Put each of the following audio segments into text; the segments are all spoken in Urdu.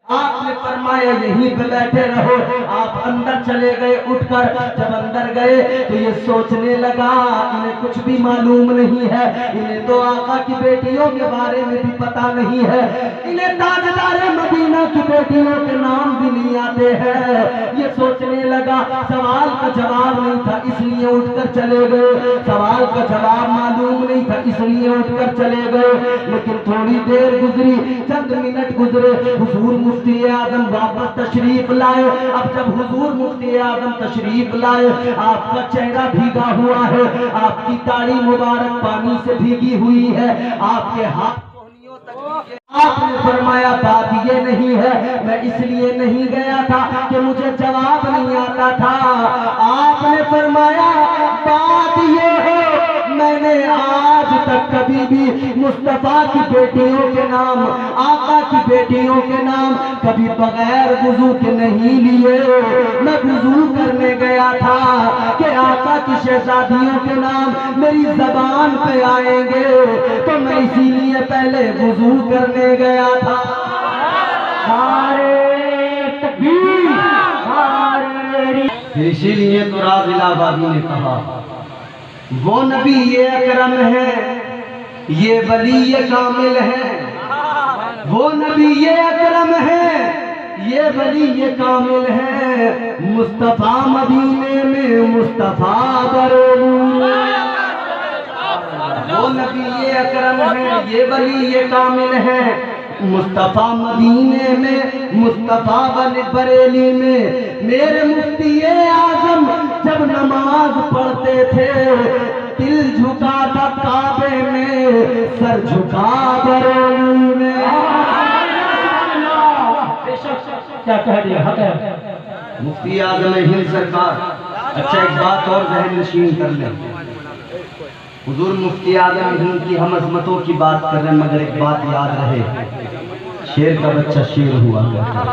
آپ نے فرمایا یہیں پہ بیٹھے رہو. آپ اندر چلے گئے اٹھ کر. جب اندر گئے تو یہ سوچنے لگا انہیں کچھ بھی معلوم نہیں ہے, انہیں تو آقا کی بیٹیوں کے بارے میں بھی پتا نہیں ہے, انہیں تاجدار مدینہ کی بیٹیوں کے نام بھی نہیں آتے ہیں. یہ سوچنے لگا سوال کا جواب نہیں تھا اس لیے اٹھ کر چلے گئے, سوال کا جواب معلوم نہیں تھا اس لیے اٹھ کر چلے گئے. لیکن تھوڑی دیر گزری, چند منٹ گزرے, حضور مفتی اعظم واپس تشریف لائے. اب جب حضور مفتی اعظم تشریف لائے, آپ کا چہرہ بھیگا ہوا ہے, آپ کی داڑھی مبارک پانی سے بھیگی ہوئی ہے, آپ کے ہاتھ کوہنیوں تک. آپ نے فرمایا بات یہ نہیں ہے, میں اس لیے نہیں گیا تھا کہ مجھے جواب نہیں آتا تھا. آپ نے فرمایا بات یہ ہے میں نے آج تک کبھی بھی مصطفیٰ کی بیٹیوں کے نام, آقا کی بیٹیوں کے نام کبھی بغیر وضو کے نہیں لیے. میں وضو کرنے گیا تھا کہ آقا کی شہزادیوں کے نام میری زبان پہ آئیں گے, تو میں اسی لیے پہلے وضو کرنے گیا تھا. اسی لیے تو راز الہ آبادی نے کہا وہ نبی یہ اکرم ہے, یہ ولی یہ کامل ہے. وہ نبی یہ اکرم ہے, یہ ولی یہ کامل ہے. مصطفیٰ مدینے میں مصطفیٰ بریلوی. وہ نبی یہ اکرم ہے, یہ ولی یہ کامل ہے. مصطفیٰ مدینے میں مصطفیٰ بریلی میں. میرے مفتی اعظم جب نماز پڑھتے تھے دل جھکا تھا کعبے میں, سر جھکا بریلی میں. کیا کہہ دیا حق ہے مفتی اعظم ہند سرکار. اچھا ایک بات اور ذہن نشین کر لیں, حضور مفتی اعظم ہند کی ہم عظمتوں کی بات کر رہے ہیں, مگر ایک بات یاد رہے شیر کا بچہ شیر ہوا کرتا ہے.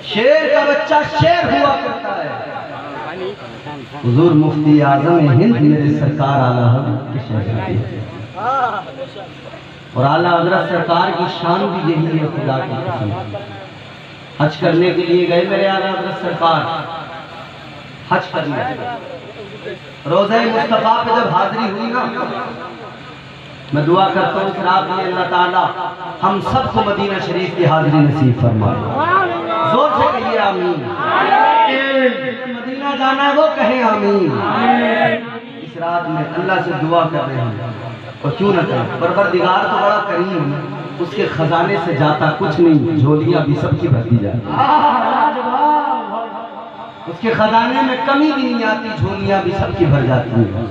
شیر کا بچہ شیر ہوا کرتا ہے. حضور مفتی اعظم ہند میرے سرکار اعلیٰ حضرت کے شہزادے ہیں, اور اعلیٰ حضرت سرکار کی شان بھی یہی ہے. خدا کی قسم حج کرنے کے لیے گئے میرے اعلیٰ حضرت سرکار, حج کرنے روضہ مصطفیٰ پہ جب حاضری ہوئی نا, میں دعا کرتا ہوں کہ رات میں اللہ تعالیٰ ہم سب کو مدینہ شریف کی حاضری نصیب فرمائے. زور سے کہیے آمین. مدینہ جانا ہے وہ کہیں آمین. اس رات میں اللہ سے دعا کر رہے ہیں, اور کیوں نہ کریں, پروردگار تو بڑا کریم ہے, اس کے خزانے سے جاتا کچھ نہیں, جھولیاں بھی سب کی بھرتی جاتی, اس کے خزانے میں کمی بھی نہیں آتی, جھولیاں بھی سب کی بھر جاتی ہیں.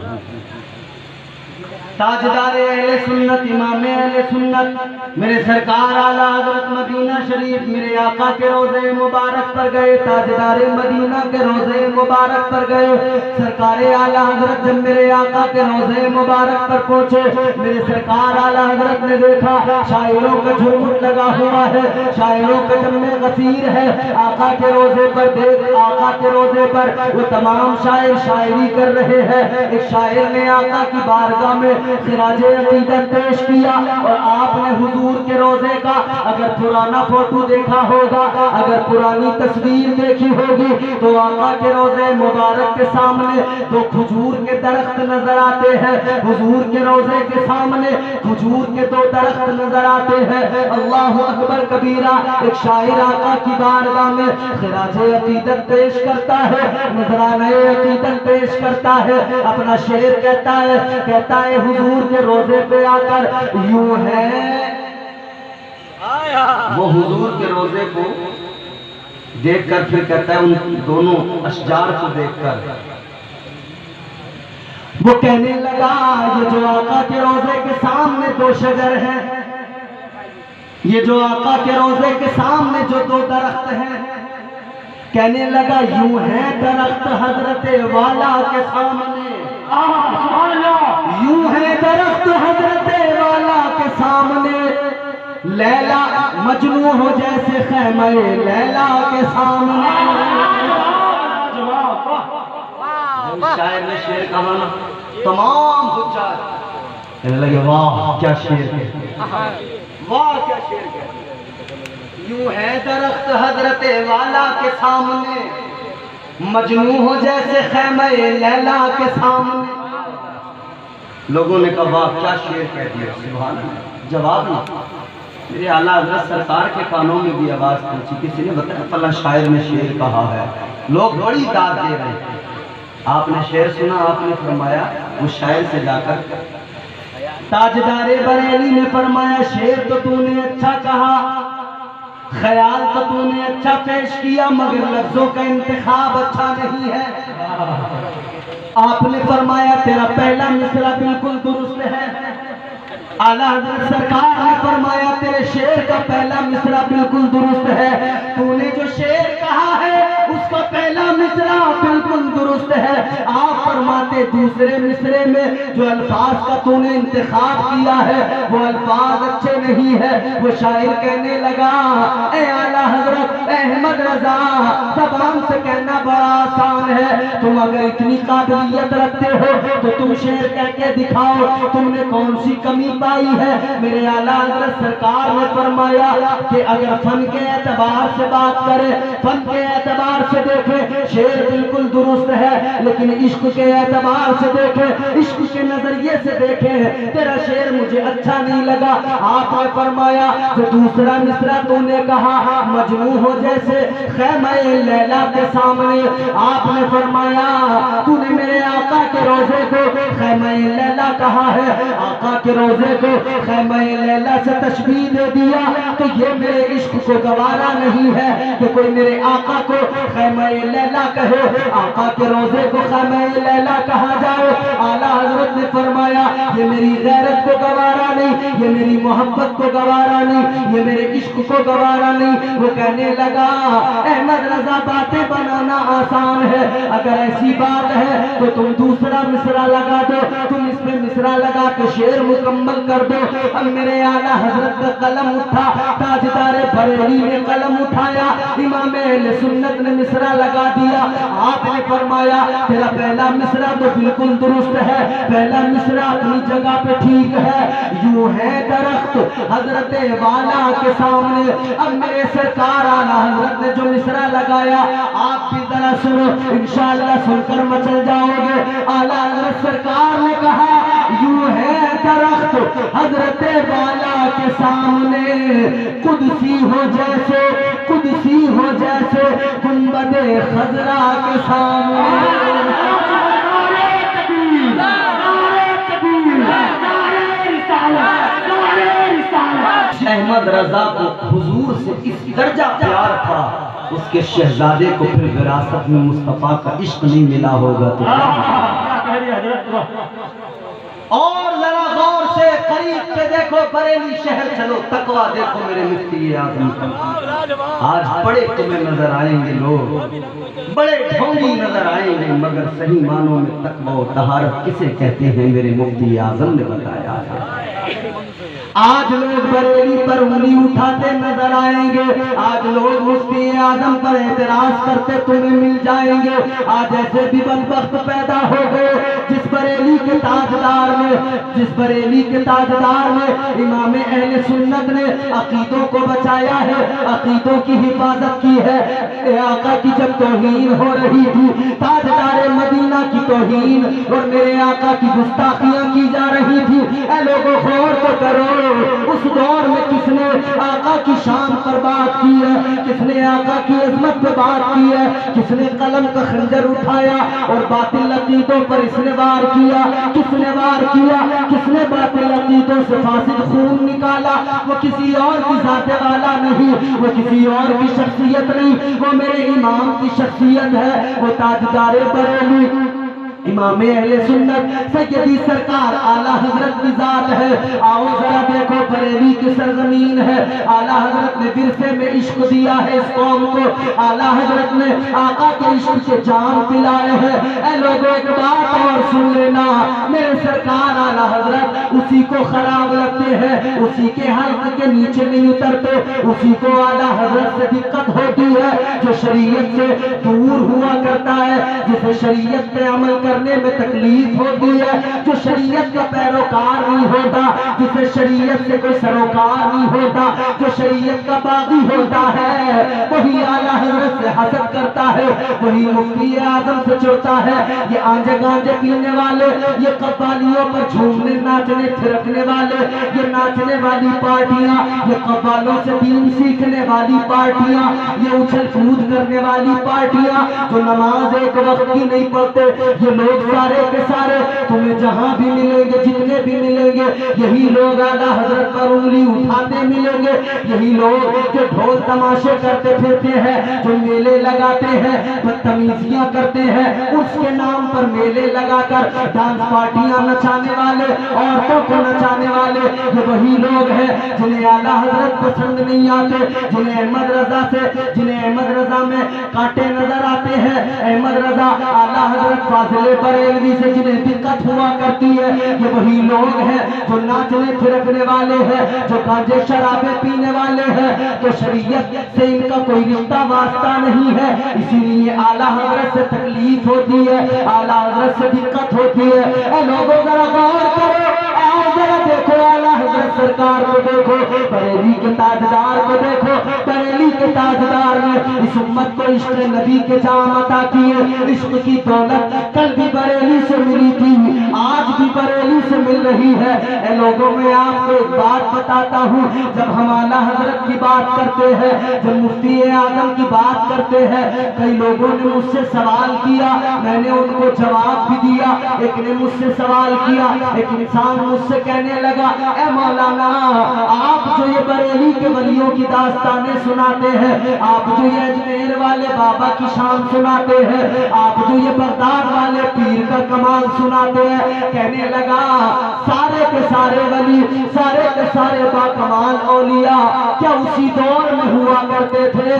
تاجدار اہل سنت, امام اہل سنت میرے سرکار اعلیٰ حضرت مدینہ شریف میرے آقا کے روضے مبارک پر گئے. تاجدار مدینہ کے روضے مبارک پر گئے. سرکار اعلیٰ حضرت جب میرے آقا کے روضے مبارک پر پہنچے, میرے سرکار اعلیٰ حضرت نے دیکھا شاعروں کا جھوٹ لگا ہوا ہے, شاعروں کا جمع غفیر ہے. آقا کے روضے پر دیکھ, آقا کے روضے پر وہ تمام شاعر شاعری کر رہے ہیں. ایک شاعر نے آقا کی بارگاہ میں خراج عقیدت پیش کیا, اور آپ نے حضور کے روضے کا اگر پرانا فوٹو دیکھا ہوگا, اگر پرانی تصویر دیکھی ہوگی, تو آقا کے روضے مبارک کے سامنے دو کھجور کے درخت نظر آتے ہیں. حضور کے روضے کے سامنے کھجور کے دو درخت نظر آتے ہیں. اللہ اکبر کبیرہ. ایک شاعر آقا کی بارگاہ میں خراج عقیدت پیش کرتا ہے, نذرانہ عقیدت پیش کرتا ہے, اپنا شعر کہتا ہے حضور کے روضے پہ آ کر یوں ہے. وہ حضور کے روضے کو دیکھ کر پھر کہتا ہے ان دونوں اشجار کو دیکھ کر, وہ کہنے لگا یہ جو آقا کے روضے کے سامنے دو شجر ہیں, یہ جو آقا کے روضے کے سامنے جو دو درخت ہیں, کہنے لگا یوں ہے درخت حضرت والا کے سامنے, یوں ہے درخت حضرت والا کے سامنے. لیلا مجنوں ہو جیسے خیمہ لیلا کے سامنے. شاعر نے شعر کہا نا, تمام حجاج کہنے لگے واہ کیا شعر ہے, واہ کیا شعر ہے. یوں ہے درخت حضرت والا کے سامنے، مجنوں ہو جیسے خیمہ لیلا کے سامنے۔ لوگوں نے کہا واہ کیا شعر کہہ دیا، سبحان اللہ۔ جواب نہ، میرے اعلیٰ حضرت سرکار کے کانوں میں بھی آواز پہنچی، کسی نے بتایا فلاں شاعر نے شعر کہا ہے، لوگ بڑی داد دے رہے ہیں۔ آپ نے شعر سنا، آپ نے فرمایا وہ شاعر سے جا کر تاجدار بریلی نے فرمایا شعر تو نے اچھا کہا، خیال تو نے اچھا پیش کیا، مگر لفظوں کا انتخاب اچھا نہیں ہے۔ آپ نے فرمایا تیرا پہلا مصرع بالکل درست ہے۔ اعلیٰ حضرت سرکار نے فرمایا تیرے شعر کا پہلا مصرع بالکل درست ہے، تو نے جو شعر کہا ہے اس کا پہلا مصرع بالکل درست ہے۔ آپ فرماتے دوسرے مصرع میں جو الفاظ کا تو نے انتخاب کیا ہے وہ الفاظ اچھے نہیں ہے۔ وہ شاعر کہنے لگا اے اعلیٰ حضرت احمد رضا، زبان سے کہنا بڑا آسان ہے، تم اگر اتنی قابلیت رکھتے ہو تو تم شعر کہہ کے دکھاؤ، تم نے کون سی کمی پائی ہے؟ میرے اعلیٰ حضرت سرکار نے فرمایا کہ اگر فن کے اعتبار سے بات کرے، فن کے اعتبار سے دیکھے شعر بالکل درست ہے، لیکن عشق کے اعتبار سے دیکھے، عشق کے نظریے سے دیکھے تیرا شعر مجھے اچھا نہیں لگا۔ آپ نے فرمایا جو دوسرا مصرع تو نے کہا مجنوں ہو جیسے خیمہ لیلا کے سامنے، آپ نے فرمایا تو نے میرے آقا کے روضے کو خیمہ لیلا کہا ہے، آقا کے روضے کو خیمہ لیلا سے تشبیہ دے دیا، تو یہ میرے عشق کو گوارا نہیں ہے کہ کوئی میرے آقا کو خیمہ لیلا کہے، آقا کے روضے کو خیمہ لیلا کہا جائے۔ اعلیٰ حضرت نے فرمایا یہ میری غیرت کو گوارا نہیں، یہ میری محبت کو گوارا نہیں، یہ میرے عشق کو گوارا نہیں۔ وہ کہنے لگا احمد رضا باتیں بنانا آسان ہے، اگر ایسی بات ہے تو تم دوسرا مصرع لگا دو، تم اس میں مصرع لگا کے شعر مکمل کر دو۔ اب میرے اعلیٰ حضرت کا قلم اٹھا، تاجدار بریلی نے قلم اٹھایا، امام اہل سنت نے مصرع لگا دیا۔ آپ نے فرمایا تیرا پہلا مصرع تو بالکل درست ہے، پہلا مصرع اپنی جگہ پہ ٹھیک ہے، یوں ہے درخت حضرت والا کے سامنے۔ اب میرے سرکار اعلیٰ حضرت نے جو مصرع لگایا آپ بھی ذرا سنو، انشاءاللہ سن کر مچل جاؤ گے۔ اعلیٰ حضرت سرکار نے کہا یوں ہے درخت حضرت والا کے سامنے، قدسی ہو جیسے، قدسی ہو جیسے گنبد خضرا کے سامنے۔ احمد رضا کو حضور سے اس درجہ پیار تھا، اس کے شہزادے کو پھر وراثت میں مصطفیٰ کا عشق نہیں ملا ہوگا تو اور ذرا غور سے قریب سے دیکھو، بریلی شہر چلو، تقویٰ دیکھو میرے مفتی اعظم کا۔ آج بڑے تمہیں نظر آئیں گے لوگ، بڑے ڈھونگی نظر آئیں گے، مگر صحیح معنوں میں تقویٰ و طہارت کسے کہتے ہیں میرے مفتی اعظم نے بتایا ہے۔ آج لوگ بریلی پر انگلی اٹھاتے نظر آئیں گے، آج لوگ مفتی اعظم پر اعتراض کرتے تمہیں مل جائیں گے۔ آج ایسے بھی بدبخت پیدا ہو گئے جس بریلی کے تاجدار نے، جس بریلی کے تاجدار نے، امام اہل سنت نے عقیدوں کو بچایا ہے، عقیدوں کی حفاظت کی ہے۔ اے آقا کی جب توہین ہو رہی تھی، تاجدار مدینہ کی توہین اور میرے آقا کی گستاخیاں کی جا رہی تھی، اے لوگوں غور تو کرو، اس دور میں کس نے آقا کی شان پر بات کی ہے، کس نے آقا کی عظمت پہ بات کی ہے، کس نے قلم کا خنجر اٹھایا اور باطل عقیدوں پر اس نے وار کیا، کس نے وار کیا، کس نے باطل عقیدوں سے فاسد خون نکالا؟ وہ کسی اور کی ذات والا نہیں، وہ کسی اور کی شخصیت نہیں، وہ میرے امام کی شخصیت ہے، وہ تاجدار بریلی امام اہل سنت سیدی سرکار اعلیٰ حضرت کی ذات ہے۔ آؤ ذرا دیکھو بریلی کی سرزمین ہے، اعلیٰ حضرت نے ورثے میں عشق دیا ہے اس قوم کو، اعلیٰ حضرت نے آقا کے عشق کے جام پلائے ہیں۔ اے لوگوں ایک بات اور سن لینا، میرے سرکار اعلیٰ حضرت اسی کو خراب لگتے ہیں، اسی کے حلق کے نیچے نہیں اترتے، اسی کو اعلیٰ حضرت سے دقت ہوتی ہے جو شریعت سے دور ہوا کرتا ہے، جسے شریعت پہ عمل کرتا کرنے میں تکلیف ہوتی ہے، جو شریعت کا پیروکار نہیں ہوتا، جسے شریعت سے کوئی سروکار نہیں ہوتا، جو شریعت کا باغی ہوتا ہے، وہی اعلیٰ حضرت سے حسد کرتا ہے، وہی مفتی اعظم سے چڑھتا ہے۔ یہ آنجے گانجے پینے والے، یہ قوالیوں پر جھومنے ناچنے تھرکنے والے، یہ ناچنے والی پارٹیاں، یہ قوالوں سے دین سیکھنے والی پارٹیاں، یہ اچھل کود کرنے والی پارٹیاں، جو نماز ایک وقت کی نہیں پڑھتے، یہ لوگ سارے کے سارے تمہیں جہاں بھی ملیں گے، جتنے بھی ملیں گے، یہی لوگ اعلیٰ حضرت پر انگلی اٹھاتے ملیں گے، یہی لوگ جو ڈھول تماشے کرتے پھرتے ہیں، جو میلے لگاتے ہیں، بدتمیزیاں کرتے ہیں، اس کے نام پر میلے لگا کر ڈانس پارٹیاں نچانے والے، عورتوں کو نچانے والے، یہ وہی لوگ ہیں جنہیں اعلیٰ حضرت پسند نہیں آتے، جنہیں احمد رضا میں کانٹے نظر آتے ہیں، احمد رضا اعلیٰ حضرت فاضل بریلوی سے جنہیں دقت ہوا کرتی ہے، یہ وہی لوگ ہیں جو ناچنے پھرکنے والے ہیں، جو گانجے شرابے پینے والے ہیں، تو شریعت سے ان کا کوئی رشتہ واسطہ نہیں ہے، اسی لیے اعلیٰ حضرت سے تکلیف ہوتی ہے، اعلیٰ حضرت سے دقت ہوتی ہے۔ اے لوگوں ذرا غور کرو، آؤ ذرا دیکھو اعلیٰ حضرت سرکار کو دیکھو، بریلی کے تاجدار کو دیکھو، بریلی کے تاجدار نے اس امت کو عشق نبی کے جام عطا کیے، عشق کی دولت کل بھی بریلی سے ملی تھی، آج بھی بریلی سے مل رہی ہے۔ اے لوگوں میں آپ کو ایک بات بتاتا ہوں، جب ہم اعلیٰ حضرت کی بات کرتے ہیں، جب مفتی اعظم کی بات کرتے ہیں، کئی لوگوں نے مجھ سے سوال کیا، میں نے ان کو جواب بھی دیا۔ ایک نے مجھ سے سوال کیا، ایک انسان مجھ سے کہنے لگا، اے مولانا آپ جو یہ بریلی کے ولیوں کی داستانیں سناتے ہیں، آپ جو یہ اجمیر والے بابا کی شان سناتے ہیں، آپ جو یہ بغداد والے پیر کا کمال سناتے ہیں، کہنے لگا سارے کے سارے ولی، سارے کے سارے با کمال اولیاء کیا اسی دور میں ہوا کرتے تھے؟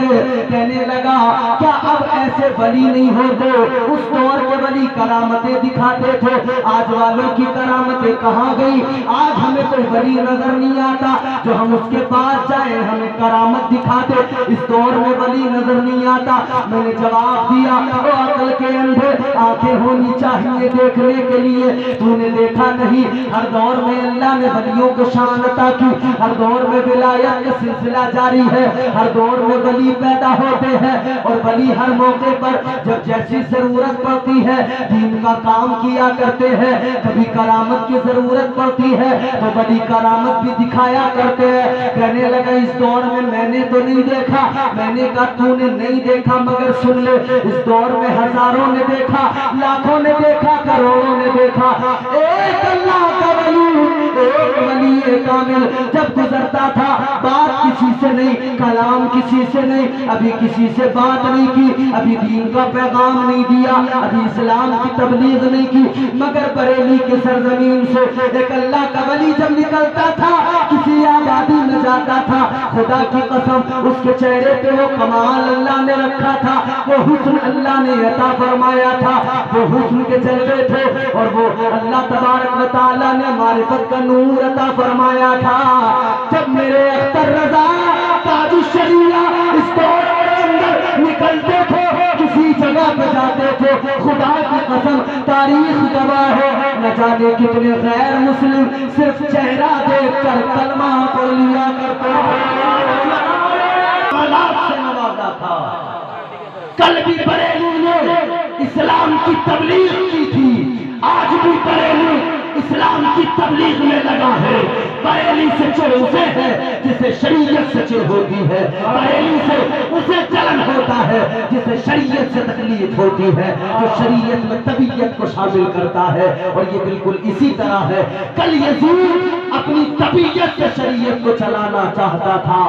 کہنے لگا کیا اب ایسے ولی نہیں ہوتے؟ اس دور کے ولی کرامتیں دکھاتے تھے، آج والوں کی کرامتیں کہاں گئی؟ آج ہمیں کوئی ولی نظر نہیں آتا جو ہم اس کے پاس جائیں ہمیں کرامت دکھاتے، اس دور میں ولی نظر نہیں آتا۔ میں نے جواب دیا، او عقل کے اندھے، آنکھیں ہونی چاہیے دیکھنے کے لیے، تو نے دیکھا نہیں؟ ہر دور میں اللہ نے ولیوں کو شان عطا کی، ہر دور میں ولایت کا سلسلہ جاری ہے، ہر دور میں ولی پیدا ہوتے ہیں، اور ولی ہر موقع پر جب جیسی ضرورت پڑتی ہے دین کا کام کیا کرتے ہیں، کبھی کرامت کی ضرورت پڑتی ہے تو ولی کرامت بھی دکھایا کرتے ہیں۔ کہنے لگا اس دور میں نے تو نہیں دیکھا، میں نے کہا تو نے نہیں دیکھا مگر سن لے، اس دور میں ہزاروں نے دیکھا، لاکھوں نے دیکھا، کروڑوں نے دیکھا، ایک اللہ کا ولی، ایک ولی کامل جب گزرتا تھا، بات کسی سے نہیں، کلام کسی سے نہیں، ابھی کسی سے بات نہیں کی، ابھی دین کا پیغام نہیں دیا، ابھی اسلام کی تبلیغ نہیں کی، مگر بریلی کے سرزمین سے ایک اللہ کا ولی جب نکلتا تھا، کسی آبادی میں جاتا تھا، خدا کی قسم اس کے چہرے پہ وہ کمال اللہ نے رکھا تھا، وہ حسن اللہ نے عطا فرمایا تھا، وہ حسن کے جلوے تھے، اور وہ اللہ تبارک و تعالیٰ نے معرفت کا نور عطا فرمایا تھا۔ جب میرے اختر رضا تاج الشریعہ اس دور کے اندر نکلتے تھے، کسی جگہ پہ جاتے تھے، خدا کی قسم تاریخ گواہ ہے، نہ جانے کتنے غیر مسلم صرف چہرہ دیکھ کر کلمہ پڑھ لیا کرتے سے نوازا تھا۔ کل بھی بریلی نے اسلام کی تبلیغ کی تھی، آج بھی بریلی اسلام کی تبلیغ میں لگا ہے۔ بریلی سے چڑھ اسے ہے جسے شریعت سے چڑھ ہوتی ہے، بریلی سے اسے جلن ہوتا ہے جسے شریعت سے تکلیف ہوتی ہے، جو شریعت میں طبیعت کو شامل کرتا ہے، اور یہ بالکل اسی طرح ہے۔ کل یزید اپنی طبیعت سے شریعت کو چلانا چاہتا تھا،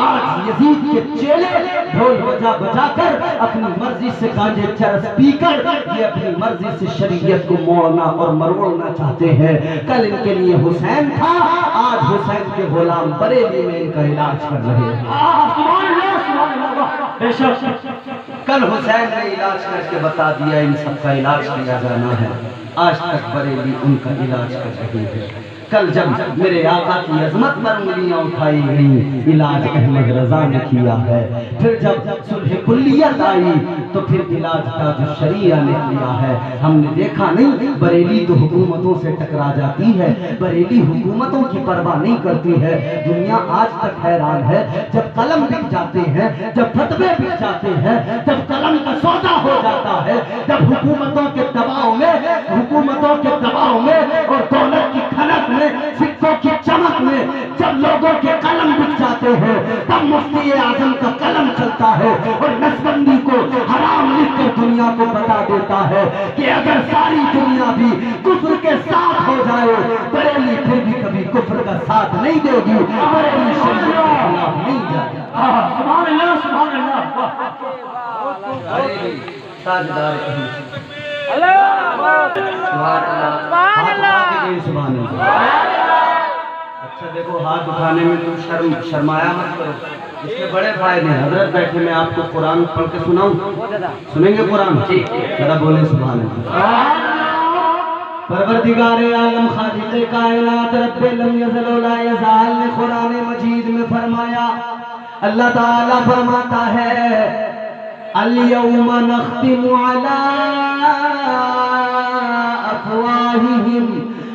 آج یزید کے چیلے ڈھول بجا بجا کر اپنی مرضی سے گانجے چرس پی کر یہ اپنی مرضی سے شریعت کو موڑنا اور مروڑنا چاہتے ہیں۔ کل ان کے لیے حسین تھا، آج حسین کے غلام بریلی میں ان کا علاج کر رہے ہیں۔ کل حسین نے علاج کر کے بتا دیا ان سب کا علاج کیا جانا ہے، آج تک بریلی ان کا علاج کر رہی ہے۔ کل جب میرے آقا کی عظمت پر انگلیاں اٹھائی گئی علاج احمد رضا نے کیا ہے. پھر جب صلح کلیت آئی تو پھر علاج تاج الشریعہ نے کیا ہے. ہم نے دیکھا نہیں بریلی تو حکومتوں سے ٹکرا جاتی ہے, بریلی حکومتوں کی پرواہ نہیں کرتی ہے. دنیا آج تک حیران ہے, جب قلم بک جاتے ہیں, جب فتوے بک جاتے ہیں, جب قلم کا سودا ہو جاتا ہے, جب حکومتوں کے دباؤ میں اور دولت کی کھنک میں, سکوں کی چمک میں جب لوگوں کے قلم بک جاتے ہیں, تب مفتی اعظم کا قلم چلتا ہے اور نسبندی کو حرام لکھ کر دنیا کو بتا دیتا ہے کہ اگر ساری دنیا بھی کفر کے ساتھ ہو جائے, بریلی پھر بھی کبھی کفر کا ساتھ نہیں دے گی, بریلی شریعت کے خلاف نہیں جائے. سبحان اللہ سبحان اللہ. بریلی تاجدار سبحان اللہ. اچھا دیکھو, ہاتھ اٹھانے میں تم شرمایا مت کرو, اس میں بڑے فائدے ہیں. حضرت بیٹھے, میں آپ کو قرآن پڑھ کے سناؤں, سنیں گے قرآن؟ ذرا بولیں سبحان اللہ. پروردگار عالم خالق کائنات رب لم یزل ولا یزال نے قرآن مجید میں فرمایا, اللہ تعالیٰ فرماتا ہے الیوم نختم علی افواہہم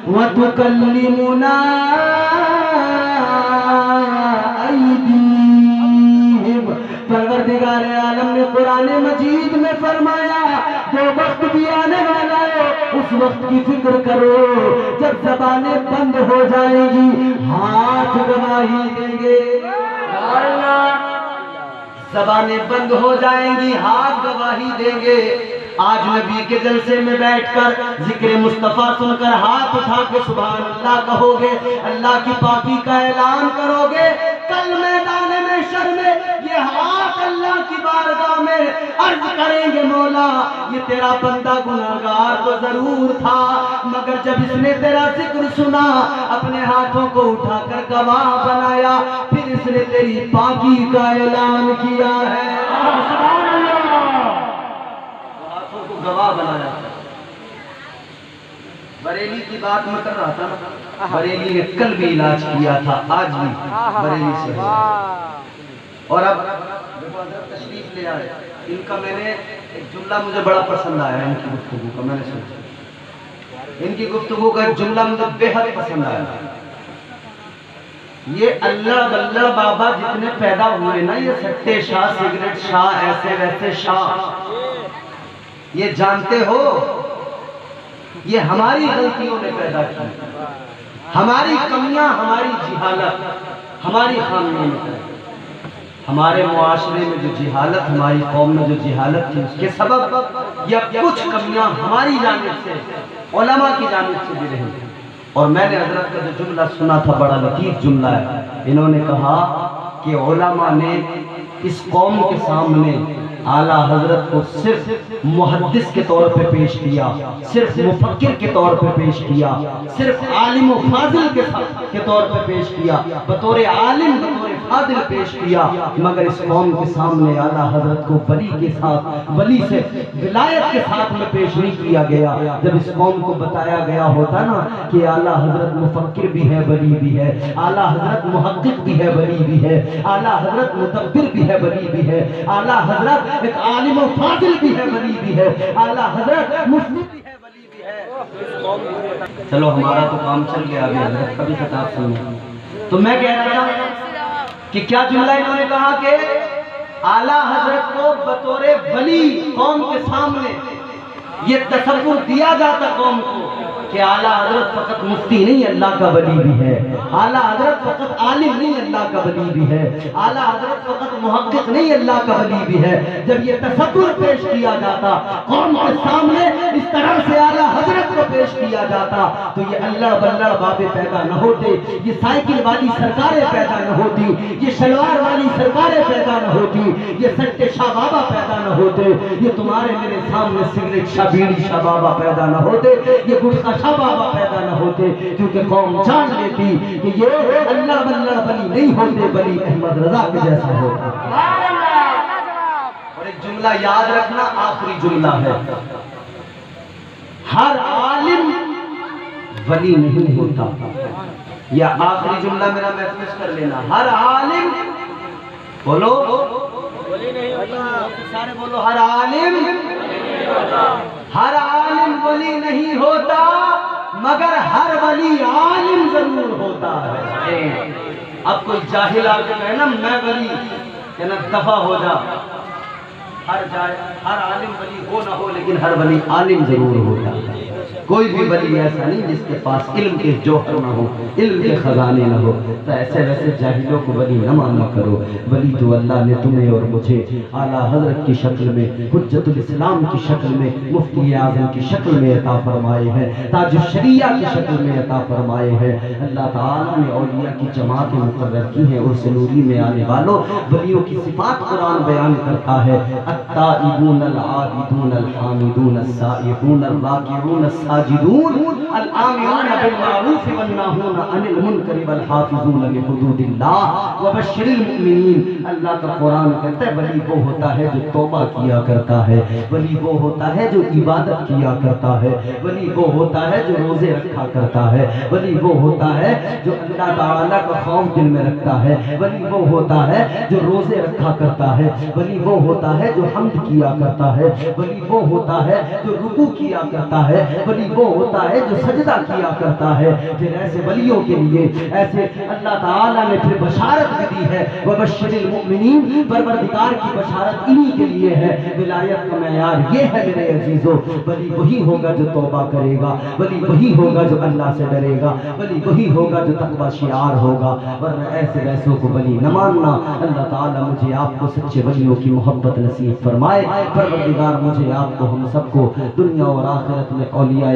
وتکلمنا ایدیہم. پروردگار عالم نے قرآن مجید میں فرمایا جو وقت بھی آنے والا ہے اس وقت کی فکر کرو جب زبانیں بند ہو جائیں گی, ہاتھ گواہی دیں گے. زبانیں بند ہو جائیں گی, ہاتھ گواہی دیں گے. آج نبی کے جلسے میں بیٹھ کر ذکر مصطفیٰ سن کر ہاتھ اٹھا کے سبحان اللہ کہو گے, اللہ کی پاکی کا اعلان کرو گے, کل میدان محشر میں یہ ہاتھ اللہ کی بارگاہ میں عرض کریں گے مولا یہ تیرا بندہ گناہگار تو ضرور تھا, مگر جب اس نے تیرا ذکر سنا اپنے ہاتھوں کو اٹھا کر گواہ بنایا, پھر اس نے تیری پاکی کا اعلان کیا ہے. ہاتھوں کو گواہ بنایا. بریلی کی بات میں کر رہا تھا نا, بریلی نے کل بھی علاج کیا تھا, آج بھی بریلی سے. اور اب دیکھو حضرت تشریف لے آئے, ان کا میں نے ایک جملہ مجھے بڑا پسند آیا, ان کی گفتگو کا میں نے سوچا, ان کی گفتگو کا ایک جملہ مجھے بے حد پسند آیا. یہ اللہ بلّہ بابا جتنے پیدا ہوئے نا, یہ سٹے شاہ, سگریٹ شاہ, ایسے ویسے شاہ, یہ جانتے ہو یہ ہماری غلطیوں نے پیدا کی, ہماری کمیاں, ہماری جہالت, ہماری خامیوں نے. ہمارے معاشرے میں جو جہالت, ہماری قوم میں جو جہالت تھی, اس کے سبب یا کچھ کمیاں ہماری جانب سے, علماء کی جانب سے بھی رہی. اور میں نے حضرت کا جو جملہ سنا تھا بڑا لطیف جملہ ہے. انہوں نے کہا کہ علماء نے اس قوم کے سامنے اعلیٰ حضرت کو صرف محدث کے طور پہ پیش کیا, صرف مفکر کے طور پہ پیش کیا, صرف عالم و فاضل کے طور پہ پیش کیا, بطور عالم بطور فاضل پیش کیا, مگر اس قوم کے سامنے اعلیٰ حضرت کو ولی کے ساتھ, ولی سے ولایت کے ساتھ میں پیش نہیں کیا گیا. جب اس قوم کو بتایا گیا ہوتا نا کہ اعلیٰ حضرت مفکر بھی ہے, ولی بھی ہے, اعلیٰ حضرت محقق بھی ہے, ولی بھی ہے, اعلیٰ حضرت مدبر بھی ہے, ولی بھی ہے, اعلیٰ حضرت ایک عالم و فاضل بھی ہے, ولی بھی ہے, اعلیٰ حضرت مفتی بھی ہے, ولی بھی ہے. چلو ہمارا تو کام چل گیا, ابھی حضرت کا بھی خطاب سنیں. تو میں کہہ رہا تھا کہ کیا جملہ انہوں نے کہا کہ اعلیٰ حضرت کو بطور ولی قوم کے سامنے یہ تصور دیا جاتا قوم کو کہ اعلیٰ حضرت فقط مفتی نہیں, اللہ کا ولی بھی ہے, اعلیٰ حضرت فقط عالم نہیں, اللہ کا ولی بھی ہے, اعلیٰ حضرت فقط محقق نہیں, اللہ کا ولی بھی ہے. جب یہ تصور پیش کیا جاتا قوم کے سامنے, اس طرح سے اعلیٰ حضرت کو پیش کیا جاتا, تو یہ اللہ بلّڑ بابے پیدا نہ ہوتے, یہ سائیکل والی سرکاریں پیدا نہ ہوتی, یہ شلوار والی سرکاریں پیدا نہ ہوتی, یہ سٹے شاہ بابا پیدا نہ ہوتے, یہ تمہارے میرے سامنے سگریٹ شاہ, بیڑی شاہ بابا پیدا نہ ہوتے, یہ گٹکا شاہ بابا پیدا نہ ہوتے, کیونکہ قوم جان لیتی کہ یہ اللہ بلّڑ ولی نہیں ہوتے, ولی احمد رضا کے جیسا ہوتا. اور ایک جملہ یاد رکھنا, آخری جملہ ہے, ہر عالم ولی نہیں ہوتا. یا آخری جملہ میرا محفوظ کر لینا, ہر عالم بولو ولی نہیں ہوتا, سارے بولو ہر عالم ولی نہیں ہوتا, مگر ہر ولی عالم ضرور ہوتا ہے. اب کوئی جاہل آ کے کہے نا میں ولی, کہنا دفع ہو جا. ہر عالم ولی ہو نہ ہو, لیکن ہر ولی عالم ضرور ہوتا ہے. کوئی بھی ولی ایسا نہیں جس کے پاس علم کے جوہر نہ ہو, علم کے خزانے نہ ہو. تو ایسے ویسے جاہلوں کو ولی نہ مانا کرو. ولی تو اللہ نے تمہیں اور مجھے اعلیٰ حضرت کی شکل میں, حجت الاسلام کی شکل میں, مفتی اعظم کی شکل میں عطا فرمائے ہیں, تاج الشریعہ کی شکل میں عطا فرمائے ہیں. اللہ تعالیٰ نے اولیاء کی جماعت مقرر کی ہیں. اس نوری میں آنے والوں ولیوں کی صفات قرآن بیان کرتا ہے. التائبون العابدون الحامدون السائحون الراکعون الساجدون الآمرون بالمعروف والناہون عن المنکر والحافظون لحدود اللہ وبشر المؤمنین. اللہ کا قرآن کہتا ہے ولی وہ ہوتا ہے جو توبہ کیا کرتا ہے, ولی وہ ہوتا ہے جو عبادت کیا کرتا ہے, ولی وہ ہوتا ہے جو روزے رکھا کرتا ہے, ولی وہ ہوتا ہے جو اللہ تعالیٰ کا خوف دل میں رکھتا ہے, ولی وہ ہوتا ہے جو روزے رکھا کرتا ہے, ولی وہ ہوتا ہے جو حمد کیا کرتا ہے, ولی وہ ہوتا ہے جو رکوع کیا کرتا ہے, ولی وہ ہوتا ہے جو سجدہ کیا کرتا ہے. پھر ایسے ولیوں کے لیے ایسے اللہ تعالیٰ نے پھر بشارت بھی دی ہے, وبشر المؤمنین, پروردگار کی بشارت انہی کے لیے ہے. ولایت کا معیار یہ ہے میرے عزیزو, ولی وہی ہوگا جو توبہ کرے گا, ولی وہی ہوگا جو اللہ سے ڈرے گا, ولی وہی ہوگا جو تقوی شعار ہوگا, ورنہ ایسے ویسوں کو ولی نہ ماننا. اللہ تعالیٰ مجھے آپ کو سچے ولیوں کی محبت نصیب فرمائے. پروردگار مجھے آپ کو ہم سب کو دنیا اور آخرت میں اولیاء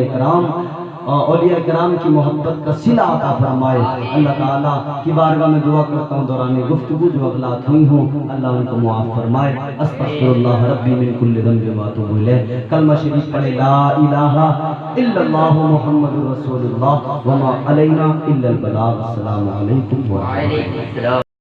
کرام کی محبت کا صلہ عطا فرمائے. اللہ تعالیٰ کی بارگاہ میں دعا کرتا ہوں دوران گفتگو جو اغلاط ہوئی ہوں اللہ ان کو معاف فرمائے. استغفر اللہ ربی من کل ذنب واتوب الیہ. کلمہ شریف پڑھے لا الہ الا اللہ محمد رسول اللہ وما علینا الا البلاغ. السلام علیکم ورحمۃ اللہ.